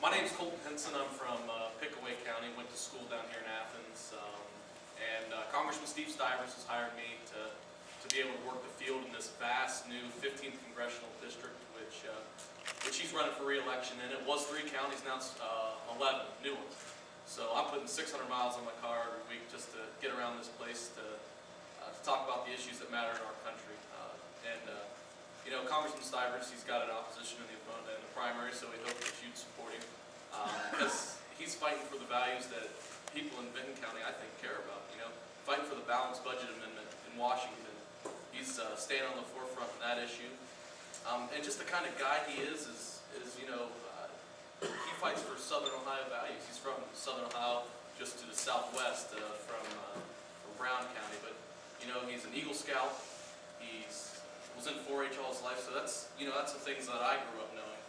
My name's Colton Henson. I'm from Pickaway County. Went to school down here in Athens. Congressman Steve Stivers has hired me to be able to work the field in this vast new 15th Congressional District, which he's running for re-election in. It was 3 counties, now it's 11 new ones. So I'm putting 600 miles on my car every week just to get around this place to talk about the issues that matter in our country. You know, Congressman Stivers, he's got an opposition in the primary, so we hope that you'd support him because he's fighting for the values that people in Vinton County, I think, care about. You know, fighting for the balanced budget amendment in Washington. He's staying on the forefront of that issue, and just the kind of guy he is you know, he fights for Southern Ohio values. He's from Southern Ohio, just to the southwest from Brown County, but you know, he's an Eagle Scout. Was in 4-H all his life, so that's the things that I grew up knowing,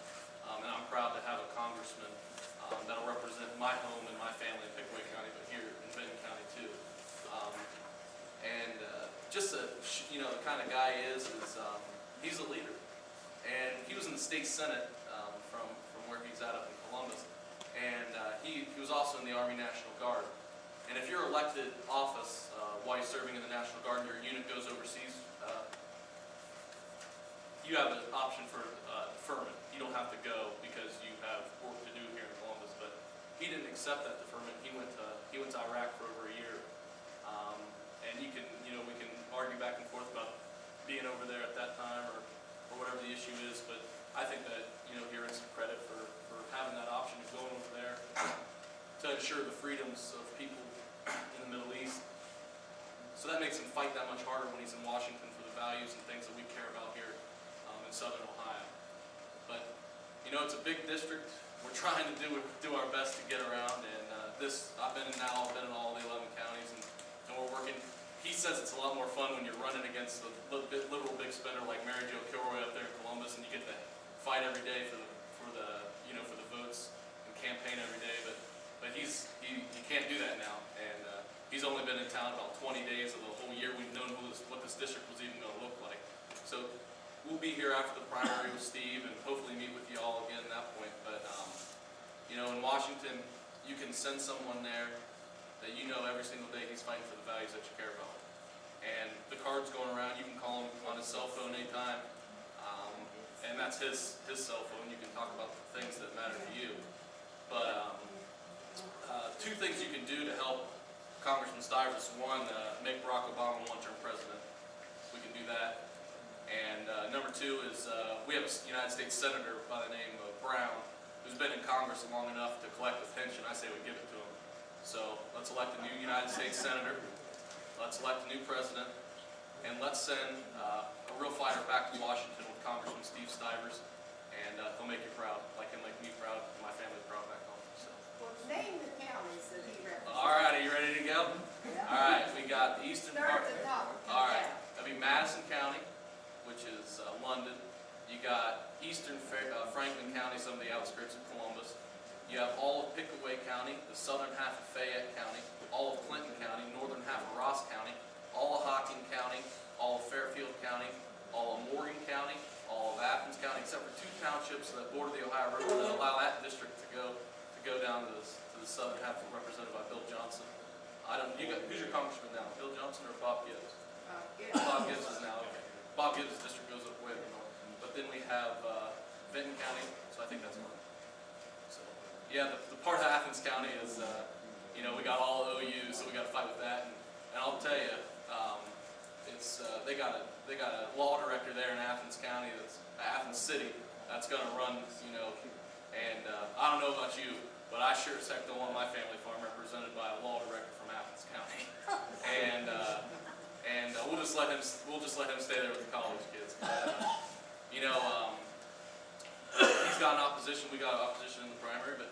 and I'm proud to have a congressman that'll represent my home and my family in Pickaway County, but here in Vinton County too. Just you know, the kind of guy he's a leader, and he was in the state senate from where he's at up in Columbus, and he was also in the Army National Guard. And if you're elected office while you're serving in the National Guard and your unit goes overseas, you have an option for deferment. You don't have to go because you have work to do here in Columbus. But he didn't accept that deferment. He went to Iraq for over a year, and we can argue back and forth about being over there at that time or whatever the issue is. But I think that he earns some credit for having that option of going over there to ensure the freedoms of people in the Middle East. So that makes him fight that much harder when he's in Washington for the values and things that we care about here in Southern Ohio. But it's a big district. We're trying to do our best to get around, and I've been in all the 11 counties, and we're working. He says it's a lot more fun when you're running against the liberal big spender like Mary Jo Kilroy up there in Columbus, and you get to fight every day for the votes and campaign every day. But he can't do that now, and he's only been in town about 20 days of the whole year. We've known what this district was even going to look like. So we'll be here after the primary with Steve and hopefully meet with you all again at that point. But in Washington, you can send someone there that every single day he's fighting for the values that you care about. And the card's going around. You can call him on his cell phone anytime, and that's his cell phone. You can talk about the things that matter to you. But 2 things you can do to help Congressman Stivers. One, make Barack Obama one-term president. We can do that. And number 2 is we have a United States Senator by the name of Brown who's been in Congress long enough to collect the pension. I say we give it to him. So let's elect a new United States Senator. Let's elect a new president. And let's send a real fighter back to Washington with Congressman Steve Stivers. And he'll make you proud, like he'll make me proud and my family proud back home. So. Well, name the counties that he represents. All right, are you ready to go? Yeah. All right, we got the eastern part. Start at the top. All right, that'll be Madison County, which is London. You got eastern Franklin County, some of the outskirts of Columbus. You have all of Pickaway County, the southern half of Fayette County, all of Clinton County, northern half of Ross County, all of Hocking County, all of Fairfield County, all of Morgan County, all of Athens County, except for 2 townships that border the Ohio River that allow that district to go down to the southern half, represented by Bill Johnson. Who's your congressman now? Bill Johnson or Bob Gibbs? Yeah. Bob Gibbs is now. Okay. Bob Gibbs' district goes up way up north. But then we have Vinton County, so I think that's one. So yeah, the part of Athens County is we got all OU, so we got to fight with that. And I'll tell you, they got a law director there in Athens County, Athens City, that's going to run, and I don't know about you, but I sure as heck don't want my family farm represented by a law director from Athens County. And we'll just let him stay there with the college kids. He's got an opposition. We got opposition in the primary, but